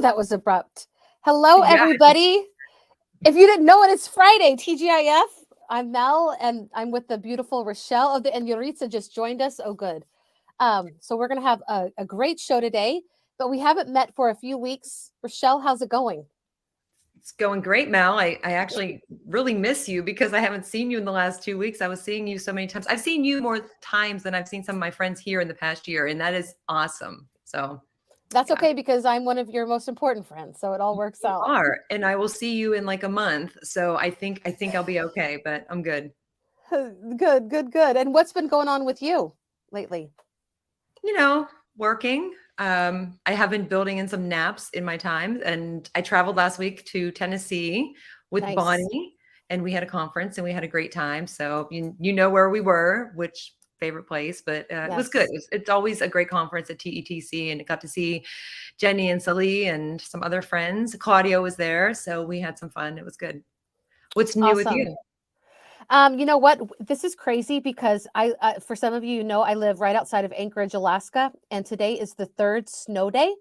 that was abrupt. Hello, Yeah. everybody. If you didn't know it, it's Friday, TGIF. I'm Mel, and I'm with the beautiful Rachelle and Yaritza just joined us. Oh, good. So we're going to have a great show today, but we haven't met for a few weeks. Rachelle, how's it going? It's going great, Mel. I actually really miss you because I haven't seen you in the last 2 weeks. I was seeing you so many times. I've seen you more times than I've seen some of my friends here in the past year, and that is awesome. So That's yeah, okay because I'm one of your most important friends, so it all works you out. are, and I will see you in like a month. So I think I'll be okay, but I'm good. Good, good, good. And what's been going on with you lately? You know, working. I have been building in some naps in my time, and I traveled last week to Tennessee with Nice. Bonnie, and we had a conference and we had a great time. So you know where we were, which favorite place, but it was good. Yes. It's always a great conference at TETC, and it got to see Jenny and Sally and some other friends. Claudio was there, so we had some fun. It was good. What's new with Awesome. you? You know what? This is crazy because for some of you, I live right outside of Anchorage, Alaska, and today is the third snow day.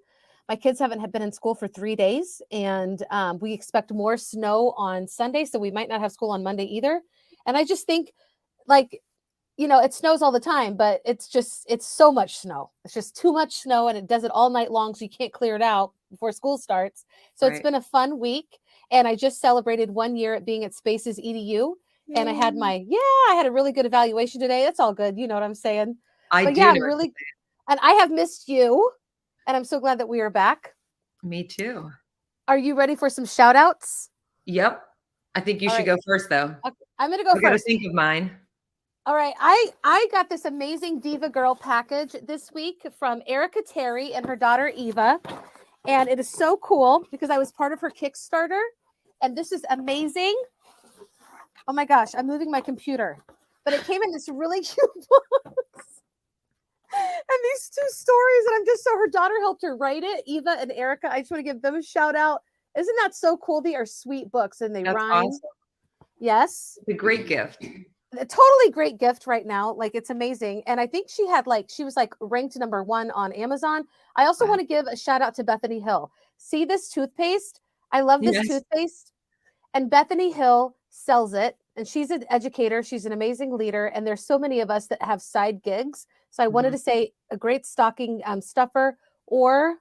My kids haven't been in school for 3 days, and we expect more snow on Sunday, so we might not have school on Monday either. And I just think, like, it snows all the time, but it's so much snow. It's just too much snow, and it does it all night long, so you can't clear it out before school starts. So it's Right. been a fun week, and I just celebrated 1 year at being at Spaces EDU. And I had a really good evaluation today. That's all good. You know what I'm saying? I But yeah, do know. and I have missed you. And I'm so glad that we are back. Me too. Are you ready for some shout outs? Yep. I think you All should right. go first, though. Okay, I'm going to go I got to first. think of mine. All right. I got this amazing Diva Girl package this week from Erica Terry and her daughter Eva. And it is so cool because I was part of her Kickstarter. And this is amazing. Oh my gosh, I'm moving my computer. But it came in this really cute box. And these two stories, and I'm just so her daughter helped her write it, Eva and Erica. I just want to give them a shout out. Isn't that so cool? They are sweet books and they That's rhyme. awesome. Yes. It's a great gift. A totally great gift right now. Like, it's amazing. And I think she was like ranked #1 on Amazon. I also want to give a shout out to Bethany Hill. See this toothpaste? I love this Yes. toothpaste. And Bethany Hill sells it. And she's an educator. She's an amazing leader. And there's so many of us that have side gigs. So I wanted to say a great stocking stuffer or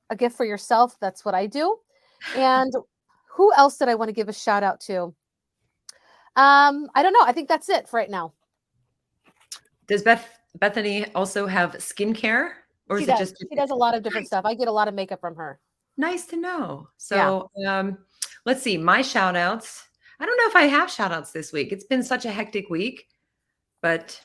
a gift for yourself. That's what I do. And who else did I want to give a shout out to? I don't know. I think that's it for right now. Does Bethany also have skincare, or She is it does. just She does a lot of different stuff. I get a lot of makeup from her. nice to know? So let's see. My shout outs. I don't know if I have shout outs this week. It's been such a hectic week, but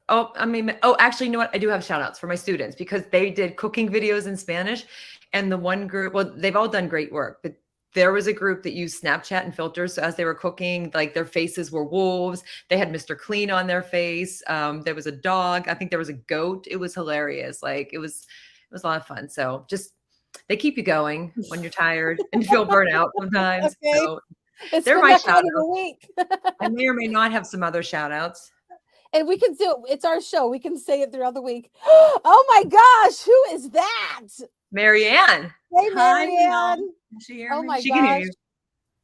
actually, you know what? I do have shout outs for my students because they did cooking videos in Spanish. And the one group, well, they've all done great work, but there was a group that used Snapchat and filters. So as they were cooking, like their faces were wolves. They had Mr. Clean on their face. There was a dog. I think there was a goat. It was hilarious. Like it was a lot of fun. So just they keep you going when you're tired and feel burnt out sometimes. Okay. So It's they're been my that shout kind of outs. a week. I may or may not have some other shout outs. And we can do it's our show. We can say it throughout the week. Oh my gosh, who is that? Marianne. Hey, Hi, Marianne. Mel. Can she hear Oh me? my She can hear gosh. you.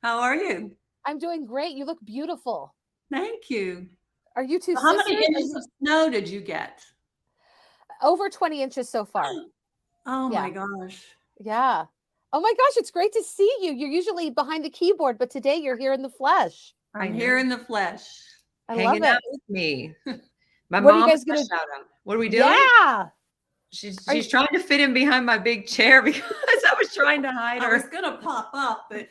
How are you? I'm doing great. You look beautiful. Thank you. Are you two How sisters? many inches of snow did you get? Over 20 inches so far. Oh Yeah. my gosh. Yeah. Oh my gosh, it's great to see you. You're usually behind the keyboard, but today you're here in the flesh. I'm here in the flesh. I Hanging love out it. with me. My What are you mom guys got a gonna- shout out. What are we doing? Yeah. She's trying to fit in behind my big chair because I was trying to hide I was her. gonna pop up, but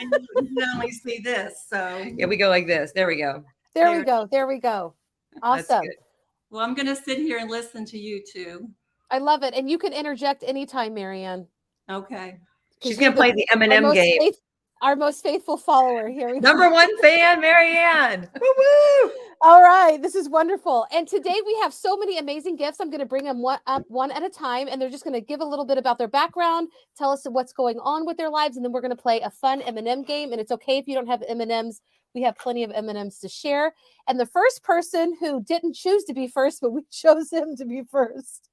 I can only see this. So Yeah, we go like this. There we go. There we go. There we go. That's Awesome. good. well, I'm gonna sit here and listen to you two. I love it. And you can interject anytime, Marianne. Okay. She's gonna play the M&M game. Our most faithful follower. Here we go. #1 fan, Marianne. Woo woo! All right, this is wonderful. And today we have so many amazing gifts. I'm going to bring them up one at a time, and they're just going to give a little bit about their background, tell us what's going on with their lives, and then we're going to play a fun M&M game. And it's okay if you don't have M&Ms. We have plenty of M&Ms to share. And the first person who didn't choose to be first, but we chose him to be first,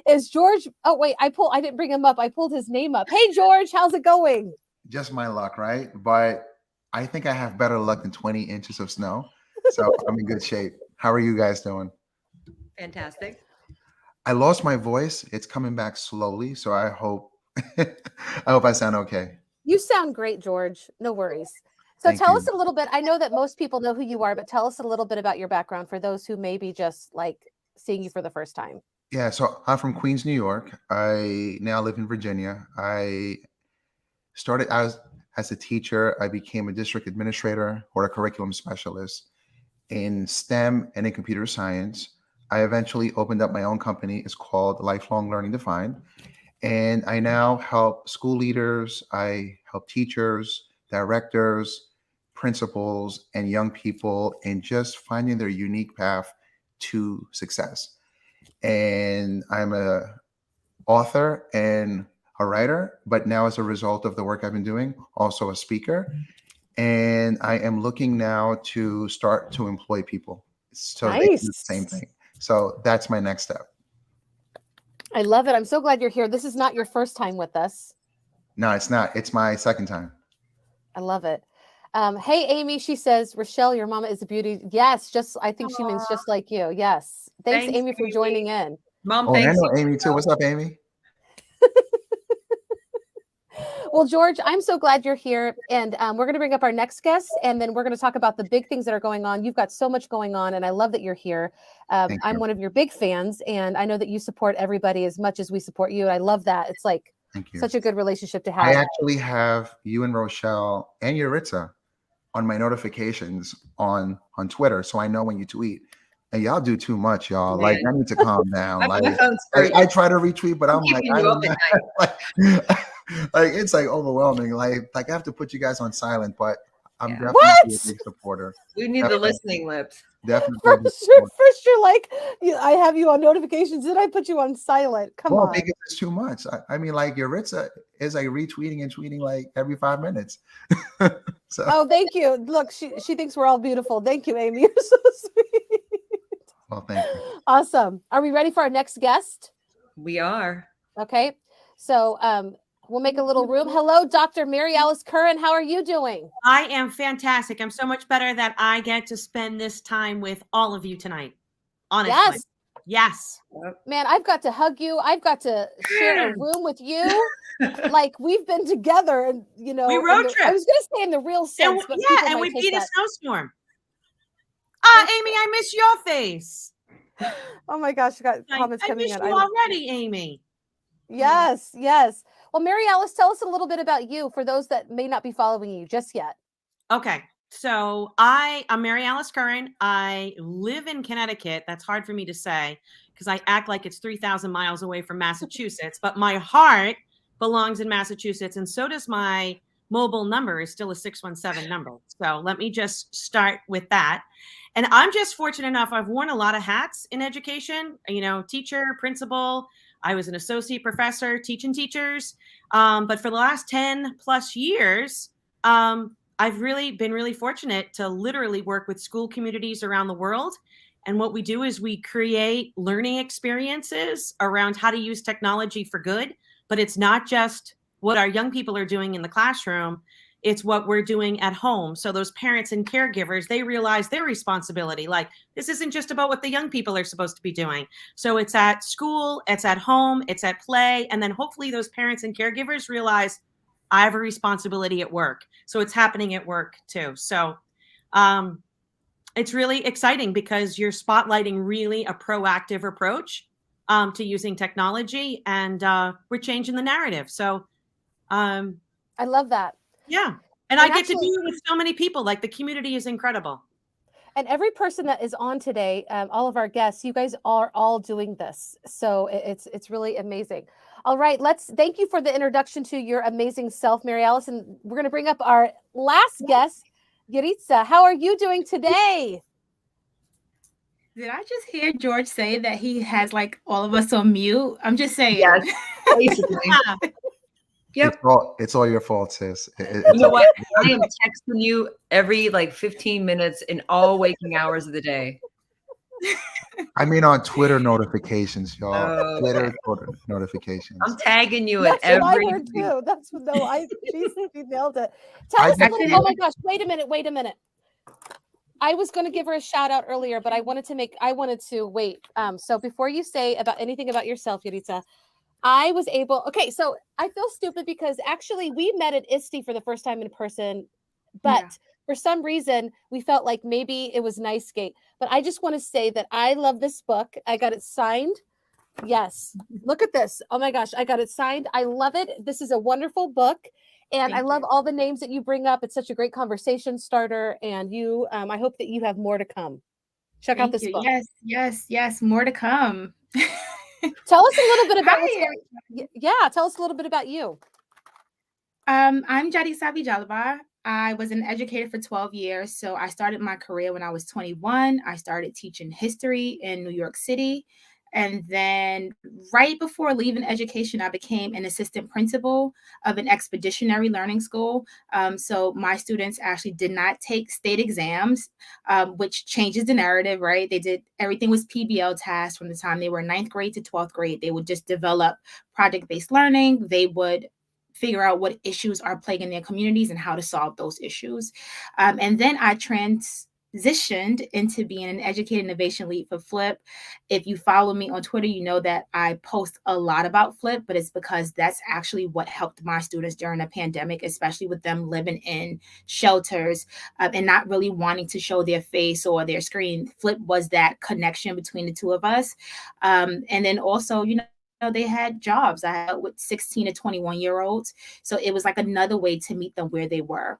Is George? Oh wait, I didn't bring him up. I pulled his name up. Hey George, how's it going? Just my luck, right? But I think I have better luck than 20 inches of snow. So I'm in good shape. How are you guys doing? Fantastic. I lost my voice. It's coming back slowly. So I hope I sound okay. You sound great, George. No worries. So Thank tell you. us a little bit. I know that most people know who you are, but tell us a little bit about your background for those who may be just like seeing you for the first time. Yeah, so I'm from Queens, New York. I now live in Virginia. I started as a teacher. I became a district administrator or a curriculum specialist in STEM and in computer science. I eventually opened up my own company. It's called Lifelong Learning Defined. And I now help school leaders, I help teachers, directors, principals, and young people in just finding their unique path to success. And I'm a author and a writer, but now as a result of the work I've been doing, also a speaker. And I am looking now to start to employ people so they can do the same thing. So that's my next step. I love it. I'm so glad you're here. This is not your first time with us. No, it's not. It's my second time. I love it. Hey, Amy, she says, Rachelle, your mama is a beauty. Yes, I think she means just like you. Yes. Thanks Amy, for joining in. Mom, Oh, and I thanks. know Amy too. What's up, Amy? Well, George, I'm so glad you're here. And we're going to bring up our next guest, and then we're going to talk about the big things that are going on. You've got so much going on, and I love that you're here. I'm one of your big fans, and I know that you support everybody as much as we support you. And I love that. It's like such a good relationship to have. I actually have you and Rachelle and Yaritza on my notifications on Twitter, so I know when you tweet. And y'all do too much, y'all. Man. Like, I need to calm down. My Like, phone's I try to retweet, but I'm like, keeping I you don't up know. at night. like it's like overwhelming. Like I have to put you guys on silent, but I'm definitely a big supporter. We need the listening lips. Definitely. First you're like, I have you on notifications. Then I put you on silent. Come on. Because it's too much. I mean, like Yaritza is like retweeting and tweeting like every 5 minutes. So. Oh, thank you. Look, she thinks we're all beautiful. Thank you, Amy. You're so sweet. Well, thank you. Awesome. Are we ready for our next guest? We are. Okay. So we'll make a little room. Hello, Dr. Marialice Curran. How are you doing? I am fantastic. I'm so much better that I get to spend this time with all of you tonight. Honestly. Yes. Man, I've got to hug you. I've got to share a room with you. Like we've been together and, we road trip. I was going to say in the real sense. And, and we beat a snowstorm. Amy, I miss your face. Oh my gosh, I got comments coming in. I miss you already, Amy. Yes. Well, Marialice, tell us a little bit about you for those that may not be following you just yet. Okay. So I'm Marialice Curran. I live in Connecticut. That's hard for me to say because I act like it's 3,000 miles away from Massachusetts, but my heart belongs in Massachusetts. And so does my mobile number is still a 617 number. So let me just start with that. And I'm just fortunate enough. I've worn a lot of hats in education, teacher, principal. I was an associate professor teaching teachers. But for the last 10 plus years, I've been really fortunate to literally work with school communities around the world. And what we do is we create learning experiences around how to use technology for good. But it's not just what our young people are doing in the classroom. It's what we're doing at home. So those parents and caregivers, they realize their responsibility. Like, this isn't just about what the young people are supposed to be doing. So it's at school, it's at home, it's at play. And then hopefully those parents and caregivers realize I have a responsibility at work. So it's happening at work too. So it's really exciting because you're spotlighting really a proactive approach to using technology, and we're changing the narrative. So I love that. Yeah. And I get to do it with so many people. Like, the community is incredible. And every person that is on today, all of our guests, you guys are all doing this. So it's really amazing. All right, thank you for the introduction to your amazing self, Marialice. And we're going to bring up our last guest, Yaritza. How are you doing today? Did I just hear George say that he has like all of us on mute? I'm just saying. Yes, basically. Yep. It's all your fault, sis. You know what? I am texting you every 15 minutes in all waking hours of the day. I mean, on Twitter notifications, y'all. Oh, Twitter okay. notifications. I'm tagging you in That's what I every. heard too. That's what no, she nailed it. Tell I us a just little. did- Oh my gosh! Wait a minute. I was going to give her a shout out earlier, but I wanted to wait. So before you say about anything about yourself, Yaritza, I was able. Okay, so I feel stupid because actually we met at ISTE for the first time in person, but Yeah. for some reason we felt like maybe it was Nice Gate. But I just want to say that I love this book. I got it signed. Yes, look at this. Oh my gosh, I got it signed. I love it. This is a wonderful book. And I Thank love you. all the names that you bring up. It's such a great conversation starter. And you, I hope that you have more to come. Check out Thank this you. book. Yes. More to come. Tell us a little bit about what's Hi. going. Yeah, tell us a little bit about you. I'm Yaritza Villalba. I was an educator for 12 years. So I started my career when I was 21. I started teaching history in New York City. And then right before leaving education, I became an assistant principal of an expeditionary learning school. So my students actually did not take state exams, which changes the narrative, right? Everything was PBL tasks from the time they were ninth grade to 12th grade. They would just develop project-based learning. They would figure out what issues are plaguing their communities and how to solve those issues. And then I transitioned into being an educated innovation lead for Flip. If you follow me on Twitter, you know that I post a lot about Flip, but it's because that's actually what helped my students during the pandemic, especially with them living in shelters and not really wanting to show their face or their screen. Flip was that connection between the two of us. And then also, they had jobs. I had with 16 to 21-year-olds. So it was like another way to meet them where they were.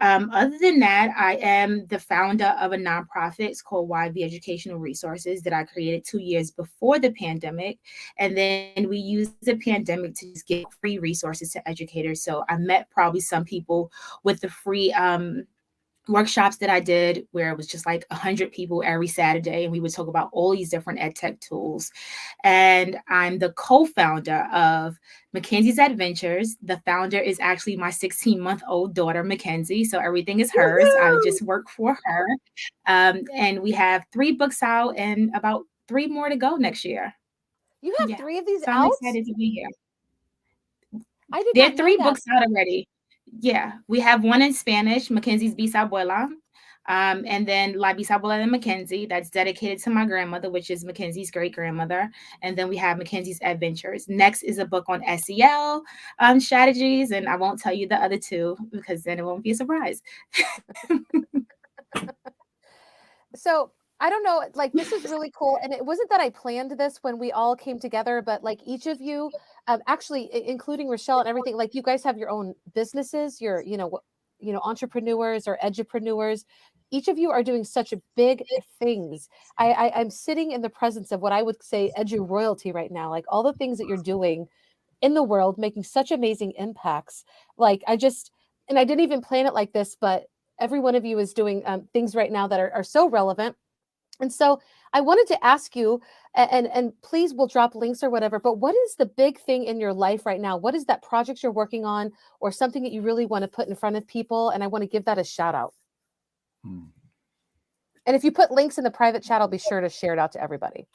Other than that, I am the founder of a nonprofit. It's called YV Educational Resources that I created 2 years before the pandemic. And then we used the pandemic to just give free resources to educators. So I met probably some people with the free workshops that I did where it was just like 100 people every Saturday, and we would talk about all these different ed tech tools. And I'm the co-founder of Mackenzie's Adventures. The founder is actually my 16-month-old daughter, Mackenzie. So everything is hers. I just work for her. And we have 3 books out and about 3 more to go next year. You have 3 of these So out? I'm excited to be here. There are 3 books out already. Yeah, we have one in Spanish, Mackenzie's Bisabuela, and then La Bisabuela de Mackenzie, that's dedicated to my grandmother, which is Mackenzie's great grandmother. And then we have Mackenzie's Adventures. Next is a book on SEL strategies, and I won't tell you the other 2 because then it won't be a surprise. So I don't know, like this is really cool. And it wasn't that I planned this when we all came together, but like each of you, actually including Rachelle and everything, like you guys have your own businesses, you're, entrepreneurs or edupreneurs. Each of you are doing such big things. I'm sitting in the presence of what I would say edu royalty right now, like all the things that you're doing in the world, making such amazing impacts. Like I didn't even plan it like this, but every one of you is doing things right now that are so relevant. And so I wanted to ask you, and please we'll drop links or whatever, but what is the big thing in your life right now? What is that project you're working on or something that you really want to put in front of people? And I want to give that a shout out. And if you put links in the private chat, I'll be sure to share it out to everybody.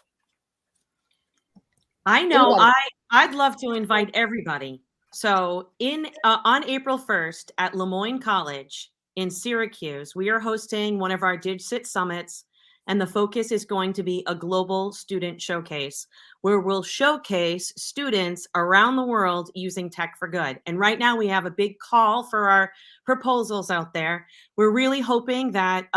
I know. I'd love to invite everybody. So on April 1st at Lemoyne College in Syracuse, we are hosting one of our DigCit summits, and the focus is going to be a global student showcase where we'll showcase students around the world using tech for good. And right now we have a big call for our proposals out there. We're really hoping that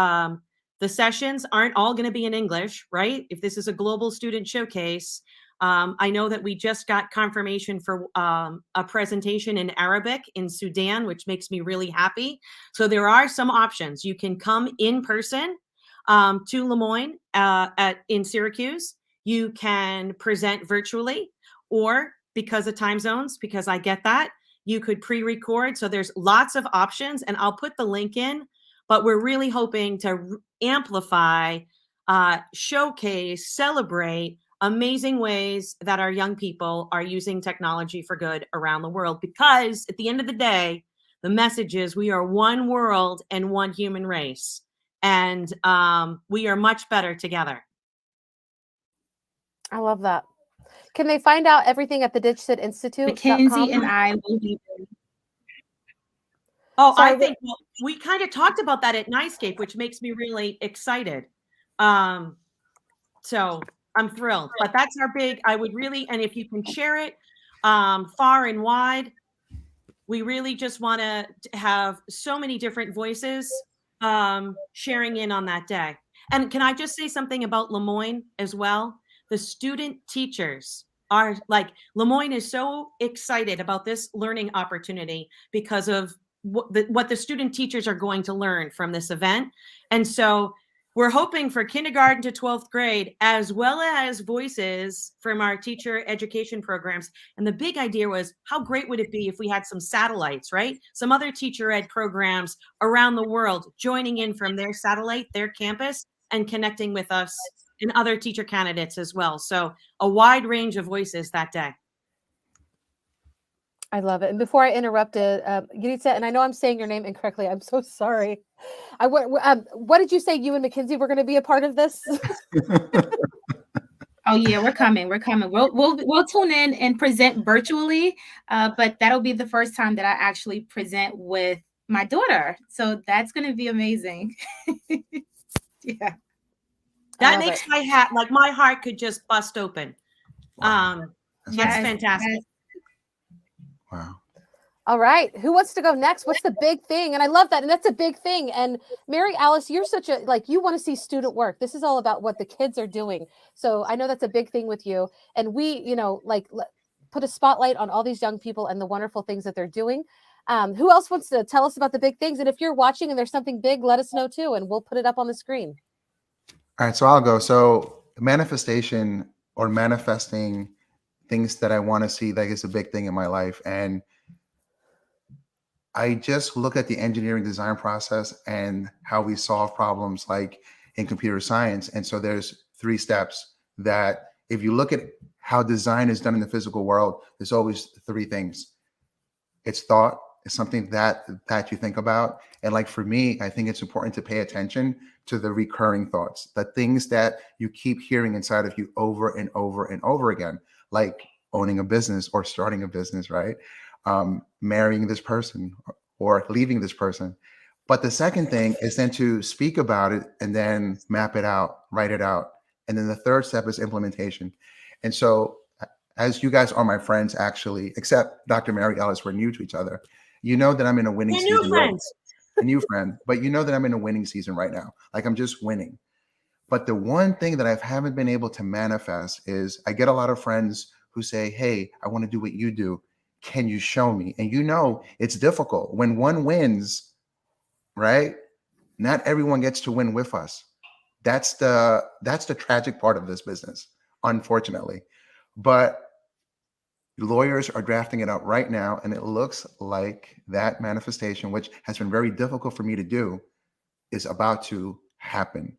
the sessions aren't all going to be in English, right? If this is a global student showcase, I know that we just got confirmation for a presentation in Arabic in Sudan, which makes me really happy. So there are some options. You can come in person to Lemoyne in Syracuse. You can present virtually, or because of time zones, because I get that, you could pre-record. So there's lots of options, and I'll put the link in, but we're really hoping to amplify, showcase, celebrate amazing ways that our young people are using technology for good around the world. Because at the end of the day, the message is we are one world and one human race. And we are much better together. I love that. Can they find out everything at the Mackenzie and digitsinstitute.com? I will be there. Oh, Sorry, I think we kind of talked about that at Nightscape, which makes me really excited. So I'm thrilled. But that's our big, I would really, and if you can share it far and wide, we really just want to have so many different voices sharing in on that day. And can I just say something about Lemoyne as well? The student teachers are like, Lemoyne is so excited about this learning opportunity because of what the student teachers are going to learn from this event. And so we're hoping for kindergarten to 12th grade, as well as voices from our teacher education programs. And the big idea was, how great would it be if we had some satellites, right? Some other teacher ed programs around the world joining in from their satellite, their campus, and connecting with us and other teacher candidates as well. So a wide range of voices that day. I love it. And before I interrupted, Yaritza, and I know I'm saying your name incorrectly. I'm so sorry. What did you say? You and Mackenzie were going to be a part of this? Oh yeah, we're coming. We're coming. We'll tune in and present virtually, but that'll be the first time that I actually present with my daughter. So that's going to be amazing. Yeah. That makes my hat, like my heart could just bust open. Wow. That's fantastic. Wow. All right. Who wants to go next? What's the big thing? And I love that. And that's a big thing. And Marialice, you're such a, like, you want to see student work. This is all about what the kids are doing. So I know that's a big thing with you. And we, you know, like put a spotlight on all these young people and the wonderful things that they're doing. Who else wants to tell us about the big things? And if you're watching and there's something big, let us know too. And we'll put it up on the screen. All right. So I'll go. So manifestation or manifesting things that I want to see, like, is a big thing in my life. And I just look at the engineering design process and how we solve problems like in computer science. And so there's 3 steps that if you look at how design is done in the physical world, there's always 3 things. It's thought, it's something that you think about. And like for me, I think it's important to pay attention to the recurring thoughts, the things that you keep hearing inside of you over and over and over again, like owning a business or starting a business, right? Marrying this person or leaving this person. But the second thing is then to speak about it and then map it out, write it out. And then the third step is implementation. And so as you guys are my friends, actually, except Dr. Marialice, we're new to each other. You know that I'm in a winning season. New friends. A new friend, but you know that I'm in a winning season right now. Like, I'm just winning. But the one thing that I haven't been able to manifest is I get a lot of friends who say, hey, I want to do what you do. Can you show me? And you know, it's difficult. When one wins, right? Not everyone gets to win with us. That's the tragic part of this business, unfortunately. But lawyers are drafting it up right now, and it looks like that manifestation, which has been very difficult for me to do, is about to happen.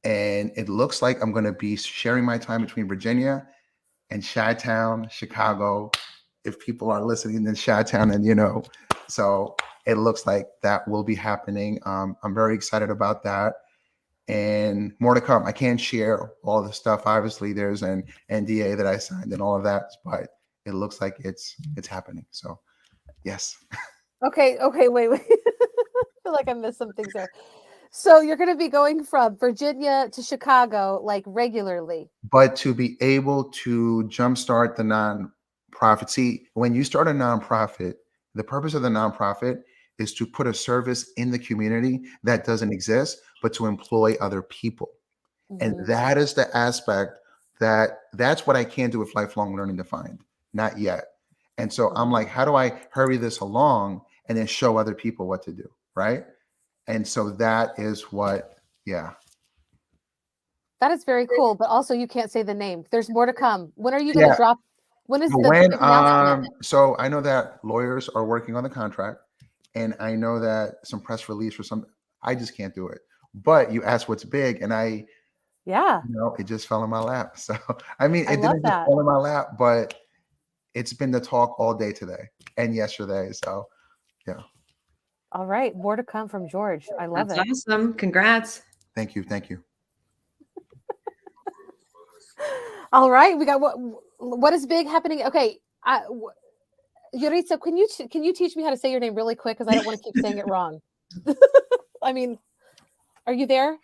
And it looks like I'm going to be sharing my time between Virginia and Chi-Town, Chicago. If people are listening in Chi-Town, and you know, so it looks like that will be happening. I'm very excited about that. And more to come. I can't share all the stuff. Obviously, there's an NDA that I signed and all of that, but it looks like it's happening. So, yes. Okay, wait. I feel like I missed some things there. So you're going to be going from Virginia to Chicago, like, regularly. But to be able to jumpstart the nonprofit, see, when you start a nonprofit, the purpose of the nonprofit is to put a service in the community that doesn't exist, but to employ other people. Mm-hmm. And that is the aspect that's what I can't do with lifelong learning defined. Not yet. And so I'm like, how do I hurry this along and then show other people what to do, right? And so that is what, yeah. That is very cool, but also you can't say the name. There's more to come. When are you going to drop? When is the big announcement? So I know that lawyers are working on the contract, and I know that some press release or some, I just can't do it. But you asked what's big, and it just fell in my lap. So, I mean, it didn't just fall in my lap, but it's been the talk all day today and yesterday. So, yeah. All right. More to come from George. I love it. That's awesome. Congrats. Thank you. All right, we got what is big happening? Okay, Yaritza, can you teach me how to say your name really quick because I don't want to keep saying it wrong. I mean, are you there?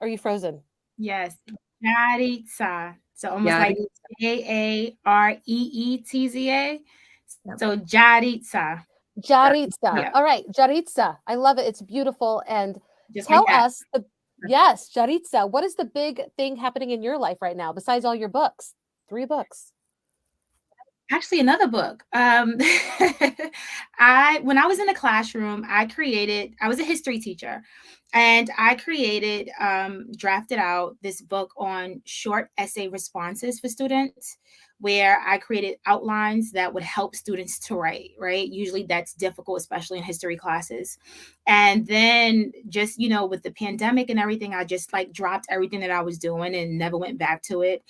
Are you frozen? Yes, Yaritza. So almost like Jaareetza. So Yaritza. Yaritza. Yeah. All right, Yaritza. I love it. It's beautiful. And Just tell like that. us yes, Yaritza, what is the big thing happening in your life right now besides all your books? 3 books. Actually, another book. When I was in the classroom, I was a history teacher, and I drafted out this book on short essay responses for students, where I created outlines that would help students to write, right? Usually that's difficult, especially in history classes. And then just, with the pandemic and everything, I just like dropped everything that I was doing and never went back to it.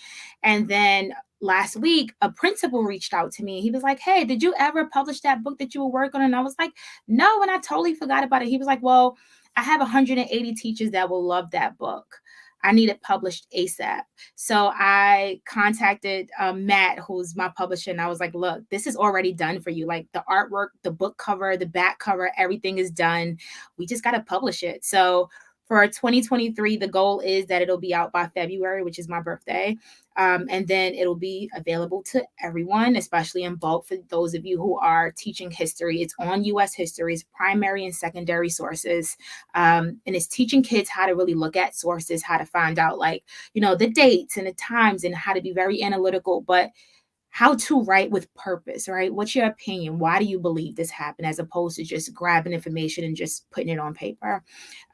And then last week, a principal reached out to me. He was like, "Hey, did you ever publish that book that you were working on?" And I was like, "No," and I totally forgot about it. He was like, "Well, I have 180 teachers that will love that book. I need it published ASAP." So I contacted Matt, who's my publisher, and I was like, "Look, this is already done for you. Like the artwork, the book cover, the back cover, everything is done. We just got to publish it." So for 2023, the goal is that it'll be out by February, which is my birthday. And then it'll be available to everyone, especially in bulk for those of you who are teaching history. It's on U.S. history's primary and secondary sources. And it's teaching kids how to really look at sources, how to find out the dates and the times and how to be very analytical, but how to write with purpose, right? What's your opinion? Why do you believe this happened, as opposed to just grabbing information and just putting it on paper?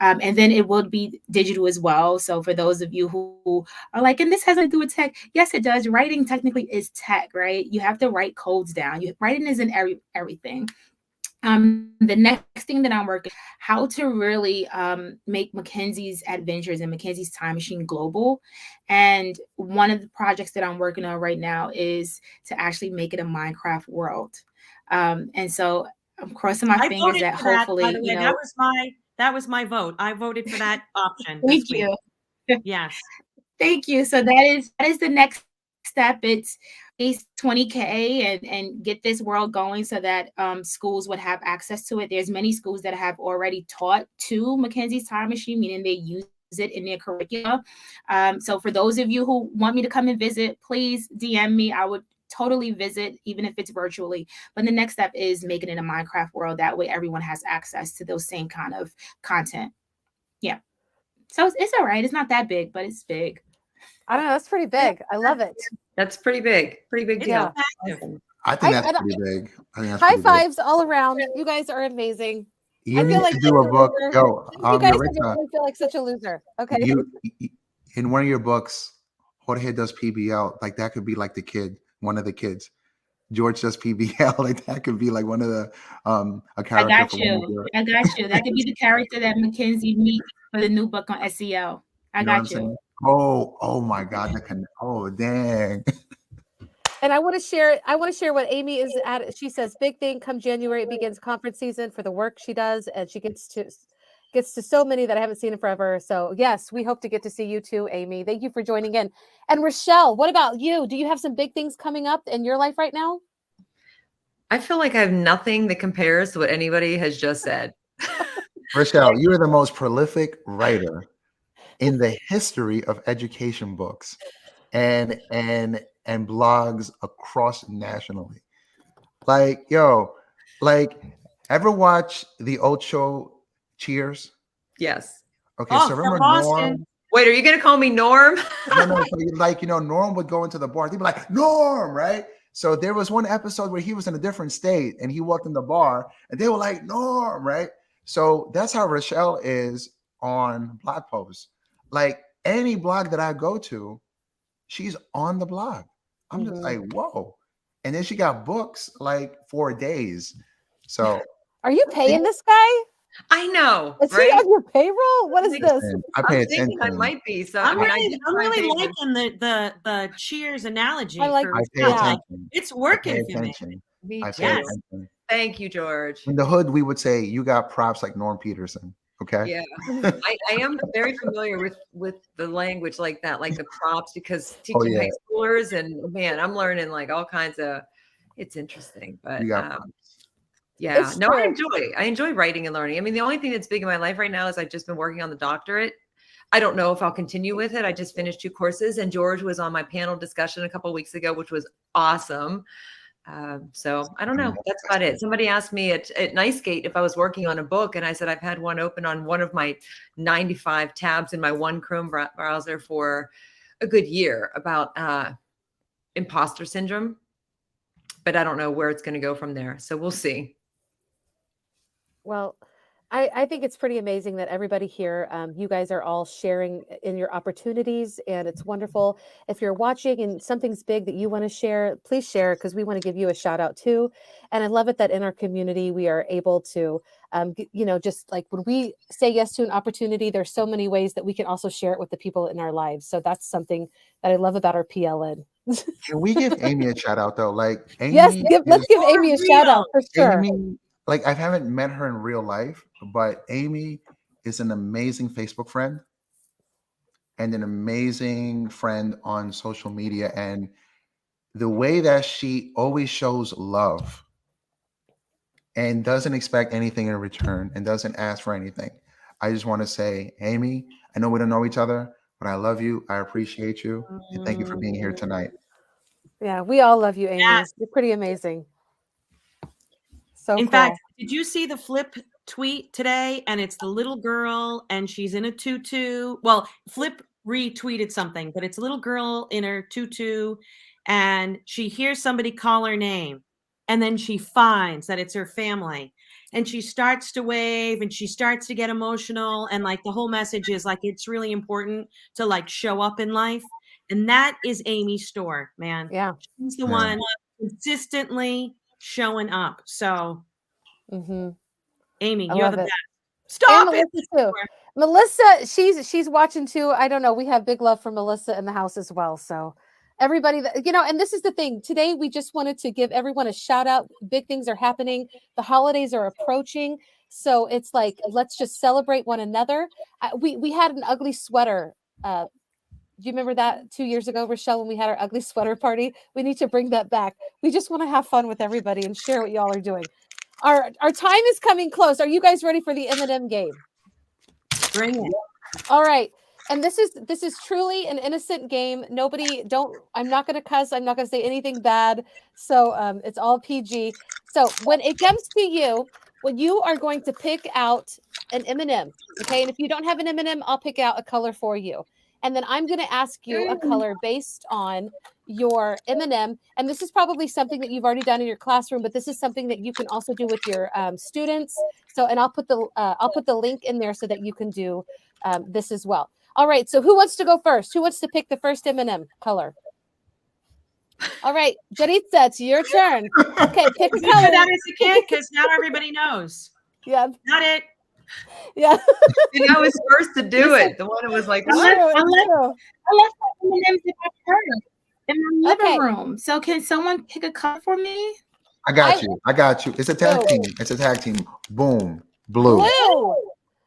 And then it will be digital as well. So for those of you who are like, and this has to do with tech, yes, it does. Writing technically is tech, right? You have to write codes down. Writing isn't everything. The next thing that I'm working, how to really make Mackenzie's Adventures and Mackenzie's Time Machine global. And one of the projects that I'm working on right now is to actually make it a Minecraft world. And so I'm crossing my fingers that hopefully, by the way, that was my vote. I voted for that option. Thank you. Yes. Thank you. So that is the next step. It's 20K and get this world going so that schools would have access to it. There's many schools that have already taught to Mackenzie's Time Machine, meaning they use it in their curriculum. So for those of you who want me to come and visit, please DM me. I would totally visit, even if it's virtually. But the next step is making it a Minecraft world. That way everyone has access to those same kind of content. Yeah. So it's all right. It's not that big, but it's big. I don't know. That's pretty big. I love it. That's pretty big. Pretty big deal. Yeah. Awesome. I think that's pretty big. High fives all around. You guys are amazing. You I need feel like to do a book. Yo, you guys Yaritza, make me feel like such a loser. Okay. In one of your books, Jorge does PBL. Like that could be like one of the kids. George does PBL. Like that could be like one of the a character. I got you. That could be the character that Mackenzie meets for the new book on SEL. I got you. Oh my God. Oh dang. And I want to share what Amy is at. She says, big thing come January, it begins conference season for the work she does. And she gets to so many that I haven't seen in forever. So yes, we hope to get to see you too, Amy. Thank you for joining in. And Rachelle, what about you? Do you have some big things coming up in your life right now? I feel like I have nothing that compares to what anybody has just said. Rachelle, you are the most prolific writer in the history of education books and blogs across nationally. Like, ever watch the old show Cheers? Yes. Okay, so remember Norm? Wait, are you going to call me Norm? No, Norm would go into the bar. He'd be like, Norm, right? So there was one episode where he was in a different state and he walked in the bar and they were like, Norm, right? So that's how Rachelle is on blog posts. Like any blog that I go to, she's on the blog. I'm just like, whoa. And then she got books like for days. So are you paying this guy? I know. Is he on your payroll? What is this? I pay I'm thinking I might be. So I'm really liking the Cheers analogy. I pay attention. It's working for me. I pay attention. Thank you, George. In the hood, we would say you got props like Norm Peterson. Okay. Yeah, I am very familiar with the language like that, like the props, because teaching yeah. high schoolers, and man, I'm learning like all kinds of. It's interesting, but You got yeah, It's no, true. I enjoy writing and learning. I mean, the only thing that's big in my life right now is I've just been working on the doctorate. I don't know if I'll continue with it. I just finished 2 courses, and George was on my panel discussion a couple of weeks ago, which was awesome. So I don't know. That's about it. Somebody asked me at Nicegate if I was working on a book, and I said I've had one open on one of my 95 tabs in my one Chrome browser for a good year about imposter syndrome, but I don't know where it's going to go from there. So we'll see. Well, I think it's pretty amazing that everybody here, you guys are all sharing in your opportunities, and it's wonderful. If you're watching and something's big that you want to share, please share, because we want to give you a shout out too. And I love it that in our community, we are able to, just like when we say yes to an opportunity, there's so many ways that we can also share it with the people in our lives. So that's something that I love about our PLN. Can we give Amy a shout out though? Like Amy, Yes, let's give Amy a shout out for sure. Amy, like I haven't met her in real life, but Amy is an amazing Facebook friend and an amazing friend on social media. And the way that she always shows love and doesn't expect anything in return and doesn't ask for anything. I just want to say, Amy, I know we don't know each other, but I love you. I appreciate you. And thank you for being here tonight. Yeah, we all love you, Amy. Yes. You're pretty amazing. So In cool. fact, did you see the Flip tweet today? And it's the little girl, and she's in a tutu. Well, Flip retweeted something, but it's a little girl in her tutu, and she hears somebody call her name, and then she finds that it's her family, and she starts to wave, and she starts to get emotional, and like the whole message is like it's really important to like show up in life, and that is Amy's store, man. Yeah. She's the one consistently showing up. So Amy, I you're love the it. best. Stop And it. Melissa too. Melissa, she's watching too. I don't know. We have big love for Melissa in the house as well. So everybody that, and this is the thing. Today we just wanted to give everyone a shout out. Big things are happening. The holidays are approaching. So it's like, let's just celebrate one another. We had an ugly sweater. Do you remember that 2 years ago, Rachelle, when we had our ugly sweater party? We need to bring that back. We just want to have fun with everybody and share what y'all are doing. Our time is coming close. Are you guys ready for the M&M game? Bring it. All right. And this is truly an innocent game. I'm not going to cuss. I'm not going to say anything bad. So it's all PG. So when it comes to you, when you are going to pick out an M&M, okay? And if you don't have an M&M, I'll pick out a color for you. And then I'm going to ask you a color based on your M&M. And this is probably something that you've already done in your classroom, but this is something that you can also do with your students. So, and I'll put the link in there so that you can do this as well. All right. So who wants to go first? Who wants to pick the first M&M color? All right, Yaritza, it's your turn. Okay, pick a You color. do that as a kid because now everybody knows. Yeah. Not it. Yeah. And I was first to do it. The one that was like, I left M&Ms in my purse in my living Okay. room. So can someone pick a color for me? I got you. It's a tag team. Boom. Blue.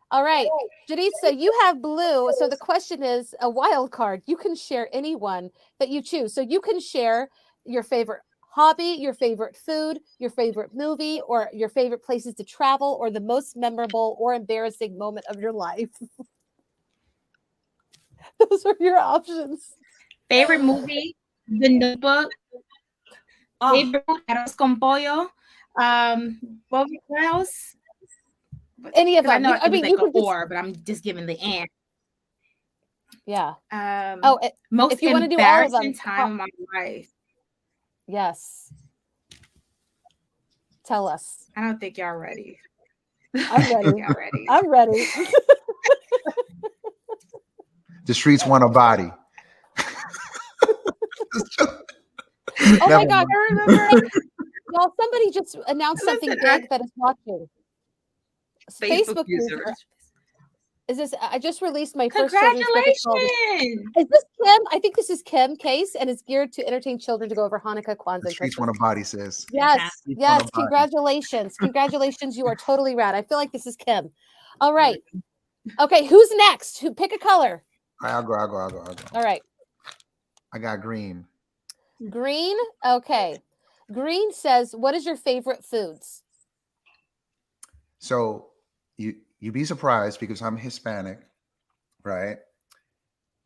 All right, Yaritza, you have blue. So the question is a wild card. You can share any one that you choose. So you can share your favorite hobby, your favorite food, your favorite movie, or your favorite places to travel, or the most memorable or embarrassing moment of your life. Those are your options. Favorite movie, The Notebook. Favorite food, arroz con pollo. What else? Any of them. I know I mean, like you could but I'm just giving the answer. Yeah. Most if you want to do all of them, embarrassing time of my life. Yes. Tell us. I don't think y'all ready. I'm ready. Y'all ready. I'm ready. The streets want a body. Oh my God, I remember. Y'all, somebody just announced something big that is watching. Facebook users. Is this? I just released my first children's book. Is this Kim? I think this is Kim Case, and it's geared to entertain children to go over Hanukkah, Kwanzaa, The streets want a body, sis. Yes. Congratulations. You are totally rad. I feel like this is Kim. All right. Okay, who's next? Who pick a color? I'll go. All right. I got green. Green. Okay. Green says, what is your favorite foods? So you'd be surprised because I'm Hispanic, right?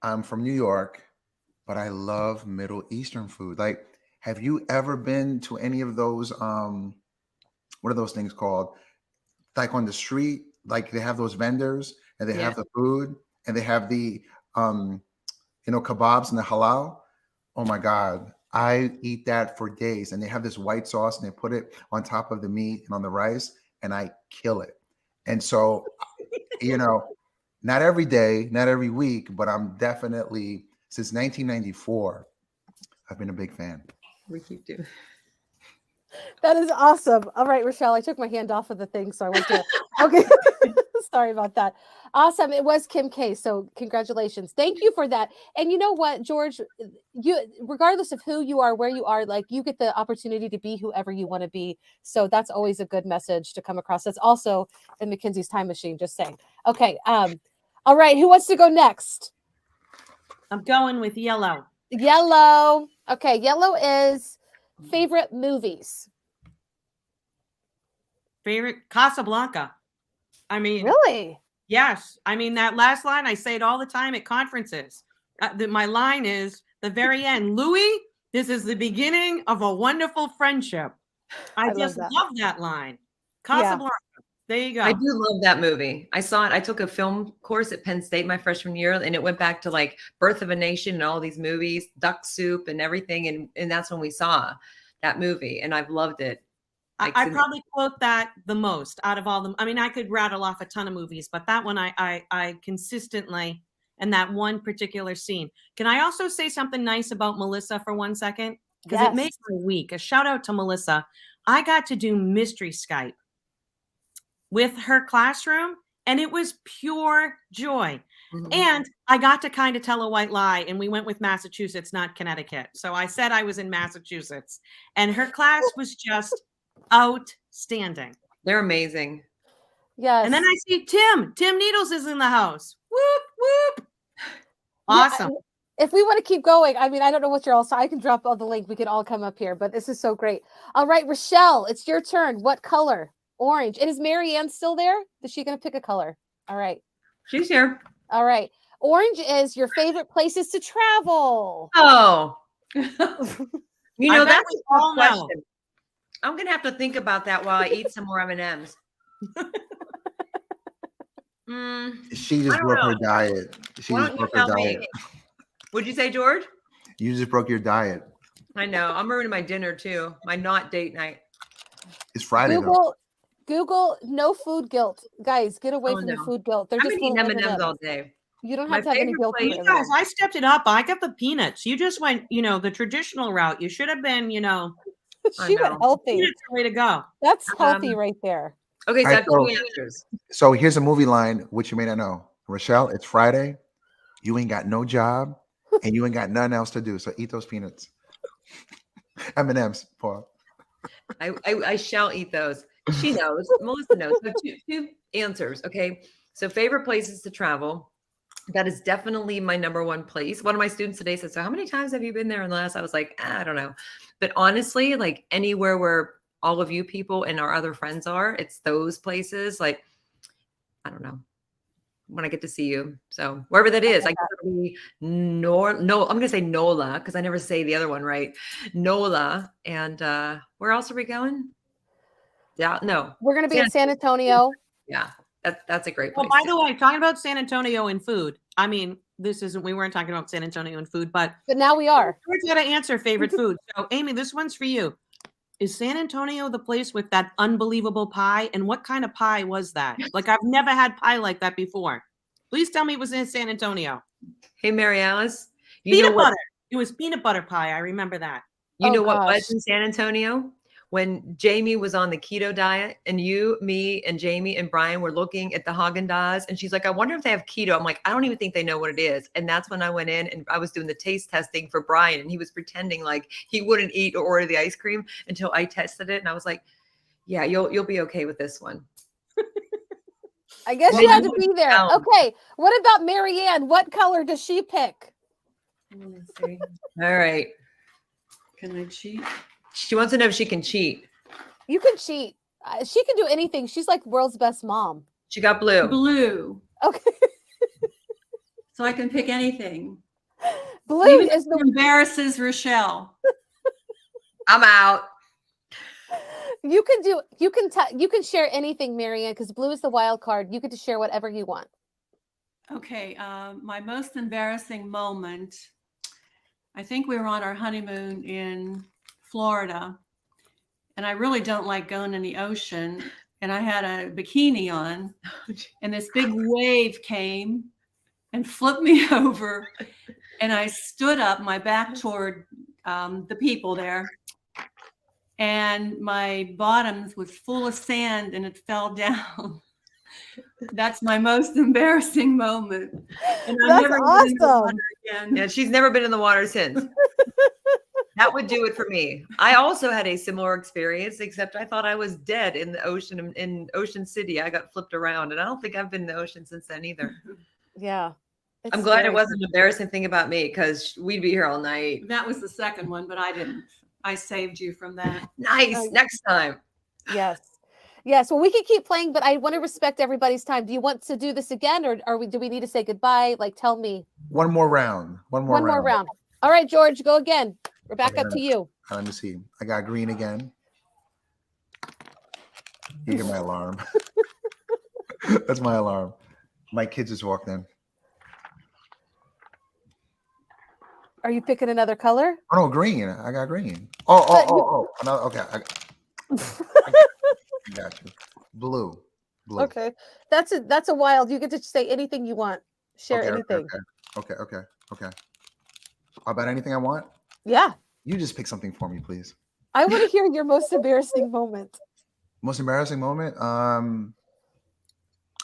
I'm from New York, but I love Middle Eastern food. Like, have you ever been to any of those what are those things called? Like on the street, like they have those vendors and they have the food and they have the kebabs and the halal. Oh my God. I eat that for days. And they have this white sauce and they put it on top of the meat and on the rice, and I kill it. And so, not every day, not every week, but I'm definitely, since 1994, I've been a big fan. We keep doing. That is awesome. All right, Rachelle, I took my hand off of the thing, so I went to. Okay, sorry about that. Awesome. It was Kim K. So congratulations. Thank you for that. And you know what, George, you, regardless of who you are, where you are, like you get the opportunity to be whoever you want to be. So that's always a good message to come across. That's also in Mackenzie's time machine. Just saying. Okay. All right. Who wants to go next? I'm going with yellow. Yellow. Okay. Yellow is favorite movies. Favorite Casablanca. I mean, Really? Yes. I mean, that last line, I say it all the time at conferences. My line is the very end. Louis, this is the beginning of a wonderful friendship. I just love that line. Casablanca. Yeah. There you go. I do love that movie. I saw it. I took a film course at Penn State my freshman year, and it went back to like Birth of a Nation and all these movies, Duck Soup and everything. And that's when we saw that movie, and I've loved it. Like, I probably quote that the most out of all them. I mean, I could rattle off a ton of movies, but that one I consistently, and that one particular scene. Can I also say something nice about Melissa for 1 second? Because it made my week. A shout out to Melissa. I got to do mystery Skype with her classroom, and it was pure joy. Mm-hmm. And I got to kind of tell a white lie, and we went with Massachusetts, not Connecticut. So I said I was in Massachusetts, and her class was just outstanding. They're amazing. Yes. And then I see Tim Needles is in the house. Whoop whoop. Awesome. Yeah, if we want to keep going, I mean, I don't know what you're all, so I can drop all the link. We can all come up here, but this is so great. All right, Rachelle, it's your turn. What color? Orange. And is Marianne still there? Is she going to pick a color? All right. She's here. All right. Orange is your favorite places to travel. Oh. That's a tough question. I'm going to have to think about that while I eat some more M&Ms. She just broke her diet. She just broke her diet. What'd you say, George? You just broke your diet. I know. I'm ruining my dinner too. My not date night. It's Friday. Google no food guilt. Guys, get away from the food guilt. They're just eating M&Ms all day. You don't have to have any guilt. You guys, I stepped it up. I got the peanuts. You just went, the traditional route. You should have been, She went healthy. That's the way to go. That's healthy right there. Okay, so I have two answers. So here's a movie line, which you may not know. Rachelle, it's Friday. You ain't got no job, and you ain't got nothing else to do. So eat those peanuts. M&Ms, Paul. I shall eat those. She knows. Melissa knows. So two answers. Okay. So favorite places to travel. That is definitely my number one place. One of my students today said, so how many times have you been there in the last? I was like, I don't know. But honestly, like anywhere where all of you people and our other friends are, it's those places. Like, I don't know, when I get to see you. So wherever that is, I guess it'll be I'm going to say NOLA because I never say the other one right. NOLA. And where else are we going? Yeah, no. We're going to be in San Antonio. Yeah, that's a great place. Well, by the way, talking about San Antonio and food, I mean, we weren't talking about San Antonio and food, but now we are. We're going to answer favorite food. So Amy, this one's for you. Is San Antonio the place with that unbelievable pie? And what kind of pie was that? Like, I've never had pie like that before. Please tell me it was in San Antonio. Hey, Marialice. Peanut butter. It was peanut butter pie. I remember that. You know what was in San Antonio? When Jamie was on the keto diet and you, me, and Jamie and Brian were looking at the Haagen-Dazs and she's like, I wonder if they have keto. I'm like, I don't even think they know what it is. And that's when I went in and I was doing the taste testing for Brian and he was pretending like he wouldn't eat or order the ice cream until I tested it. And I was like, yeah, you'll be okay with this one. I guess Well, you had you to be there. found- Okay. What about Marianne? What color does she pick? Let's see. All right. Can I cheat? She wants to know if she can cheat. You can cheat. She can do anything. She's like world's best mom. She got blue. Blue. Okay. So I can pick anything. Blue Even is if it the embarrasses Rachelle. I'm out. you can share anything, Marianne, because blue is the wild card. You get to share whatever you want. Okay, my most embarrassing moment. I think we were on our honeymoon in Florida, and I really don't like going in the ocean. And I had a bikini on, and this big wave came and flipped me over. And I stood up, my back toward the people there, and my bottoms was full of sand, and it fell down. That's my most embarrassing moment. And That's never been in the awesome. water again. Yeah, she's never been in the water since. That would do it for me. I also had a similar experience, except I thought I was dead in the ocean in Ocean City. I got flipped around, and I don't think I've been in the ocean since then either. Yeah. It's I'm glad it scary. wasn't an embarrassing thing about me because we'd be here all night. That was the second one, but I didn't. I saved you from that. Nice. Oh, Next time. Yes. Yes. Well, we can keep playing, but I want to respect everybody's time. Do you want to do this again, or do we need to say goodbye? Like, tell me. One more round. One more round. All right, George, go again. We're back Okay. up to you. Let me see. I got green again. You hear my alarm. That's my alarm. My kids just walked in. Are you picking another color? Oh no, green. I got green. Oh. Another, okay. I got you. Blue. Okay. That's a wild. You get to say anything you want. Share anything. Okay. How about anything I want? Yeah. You just pick something for me, please. I want to hear your most embarrassing moment. Most embarrassing moment? I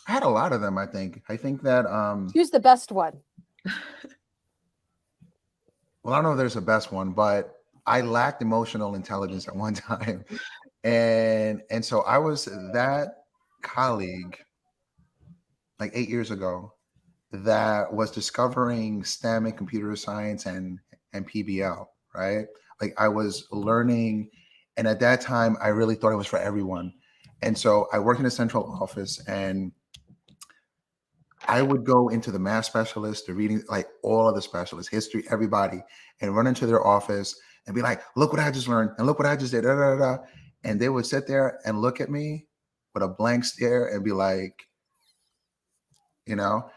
had a lot of them, I think. I think that Choose the best one. well, I don't know if there's a best one, but I lacked emotional intelligence at one time. And so I was that colleague like 8 years ago that was discovering STEM and computer science and PBL, right? Like I was learning, and at that time I really thought it was for everyone. And so I worked in a central office, and I would go into the math specialist, the reading, like all of the specialists, history, everybody, and run into their office and be like, look what I just learned, and look what I just did, da, da, da. And they would sit there and look at me with a blank stare and be like, you know.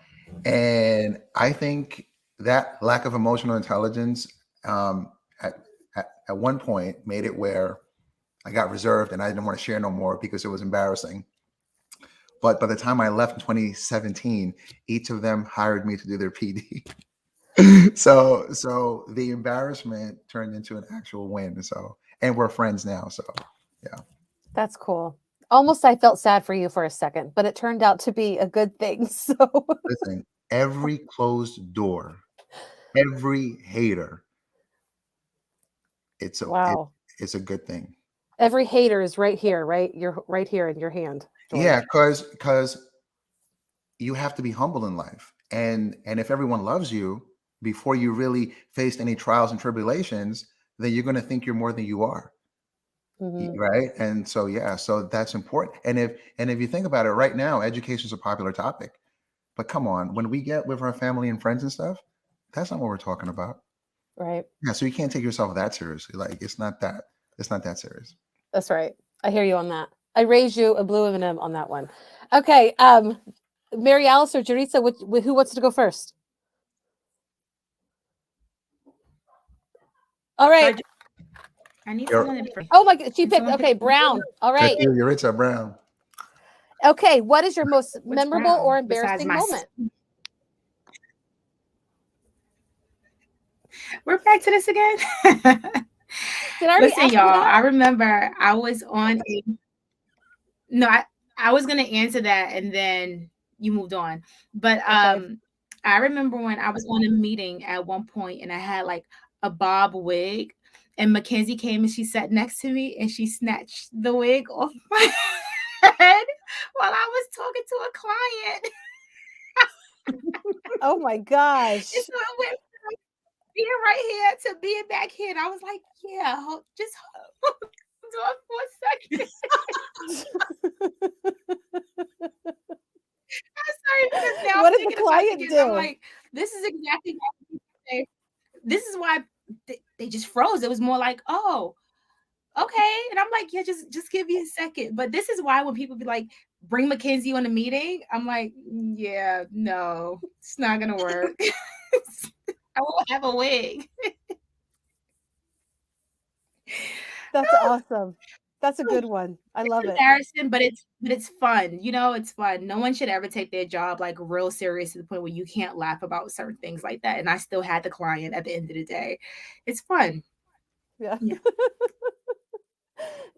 And I think that lack of emotional intelligence at one point made it where I got reserved and I didn't want to share no more because it was embarrassing. But by the time I left in 2017, each of them hired me to do their PD. So the embarrassment turned into an actual win. So, and we're friends now. So yeah. That's cool. Almost I felt sad for you for a second, but it turned out to be a good thing. So Listen, every closed door, every hater, it's a it's a good thing. Every hater is right here, right? You're right here in your hand. George. Yeah, because you have to be humble in life. And if everyone loves you before you really faced any trials and tribulations, then you're going to think you're more than you are. Mhm. Right. And so, yeah, so that's important. And if you think about it right now, education is a popular topic. But come on, when we get with our family and friends and stuff, that's not what we're talking about. Right. Yeah. So you can't take yourself that seriously. Like it's not that serious. That's right. I hear you on that. I raised you a blue M&M on that one. Okay. Marialice or Yaritza, who wants to go first? All right. I need You're- someone in first. Oh my God. She Can picked. someone Okay. pick- Brown. All right. Good, Yaritza Brown. Okay. What is your most memorable brown or besides embarrassing my moment? We're back to this again. Did I already Listen, ask you y'all. that? I remember I was on a. No, I was gonna answer that, and then you moved on. But Okay. I remember when I was on a meeting at one point, and I had like a bob wig, and Mackenzie came and she sat next to me, and she snatched the wig off my head while I was talking to a client. Oh my gosh. And so I went from being right here to being back here. And I was like, yeah, just hold on for a second. I'm sorry, because now What I'm did the thinking about it client again. do? I'm like, this is exactly why people say, this is why they just froze. It was more like, oh, okay. And I'm like, yeah, just give me a second. But this is why when people be like, bring Mackenzie on the meeting, I'm like, yeah, no, it's not gonna work. I won't have a wig. That's awesome. That's a good one. I love it. Embarrassing, but it's fun. You know, it's fun. No one should ever take their job like real serious to the point where you can't laugh about certain things like that. And I still had the client at the end of the day. It's fun. Yeah. Yeah.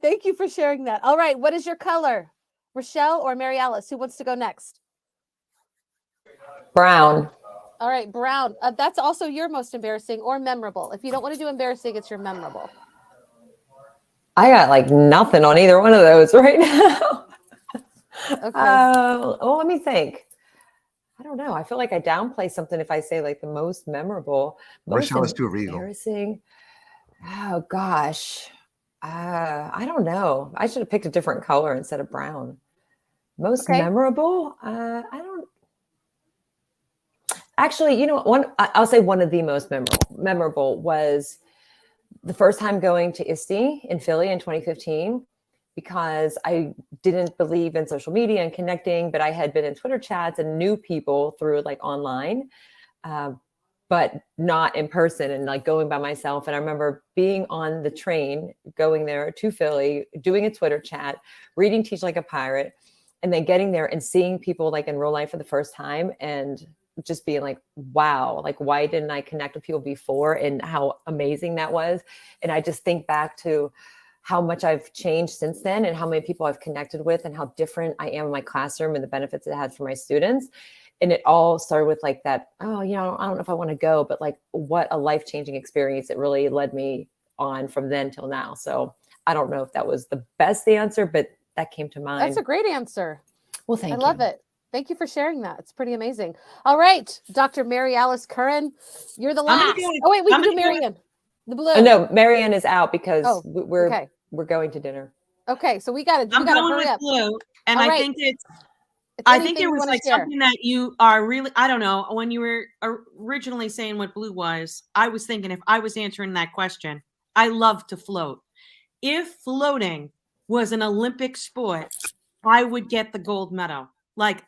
Thank you for sharing that. All right. What is your color? Rachelle or Marialice? Who wants to go next? Brown. All right, brown. That's also your most embarrassing or memorable. If you don't want to do embarrassing, it's your memorable. I got like nothing on either one of those right now. Okay. Let me think. I don't know. I feel like I downplay something if I say like the most memorable, most Rachelle is too regal. embarrassing. Oh gosh. I don't know. I should have picked a different color instead of brown. Most memorable? I don't. Actually, you know what? I'll say one of the most memorable was the first time going to ISTE in Philly in 2015, because I didn't believe in social media and connecting, but I had been in Twitter chats and knew people through like online, but not in person, and like going by myself. And I remember being on the train, going there to Philly, doing a Twitter chat, reading Teach Like a Pirate, and then getting there and seeing people like in real life for the first time, and just being like, wow, like why didn't I connect with people before, and how amazing that was. And I just think back to how much I've changed since then, and how many people I've connected with, and how different I am in my classroom and the benefits it had for my students. And it all started with like that, oh, you know, I don't know if I want to go, but like what a life-changing experience it really led me on from then till now. So I don't know if that was the best answer, but that came to mind. That's a great answer. Well, thank you. I love it. Thank you for sharing that. It's pretty amazing. All right, Dr. Marialice Curran, you're the last. Oh wait, we can do Marianne. The blue. Oh, no, Marianne is out because we're going to dinner. Okay, so we got to I'm going hurry with up. blue, and All I right. think it's. If I think anything it you was wanna like share. something that you are really. I don't know. When you were originally saying what blue was, I was thinking if I was answering that question, I love to float. If floating was an Olympic sport, I would get the gold medal, like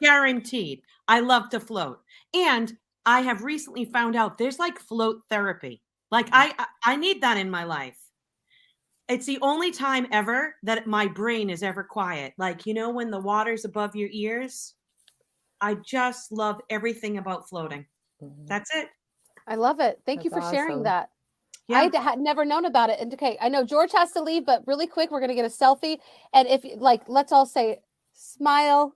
guaranteed. I love to float, and I have recently found out there's like float therapy. Like I need that in my life. It's the only time ever that my brain is ever quiet. Like, you know, when the water's above your ears, I just love everything about floating. That's it. I love it. Thank you for sharing awesome. that. Yeah. I had never known about it. And okay, I know George has to leave, but really quick, we're going to get a selfie. And if like, let's all say smile.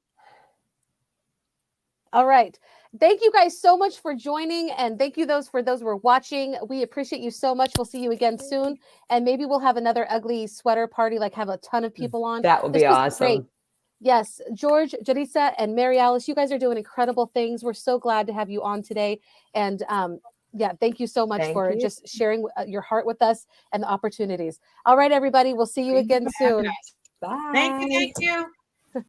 All right. Thank you guys so much for joining. And thank you for those who are watching. We appreciate you so much. We'll see you again soon. And maybe we'll have another ugly sweater party, like have a ton of people on. That would be awesome. Great. Yes, George, Yaritza, and Marialice, you guys are doing incredible things. We're so glad to have you on today. And yeah, thank you so much for just sharing your heart with us and the opportunities. All right, everybody. We'll see you again soon. Bye. Thank you.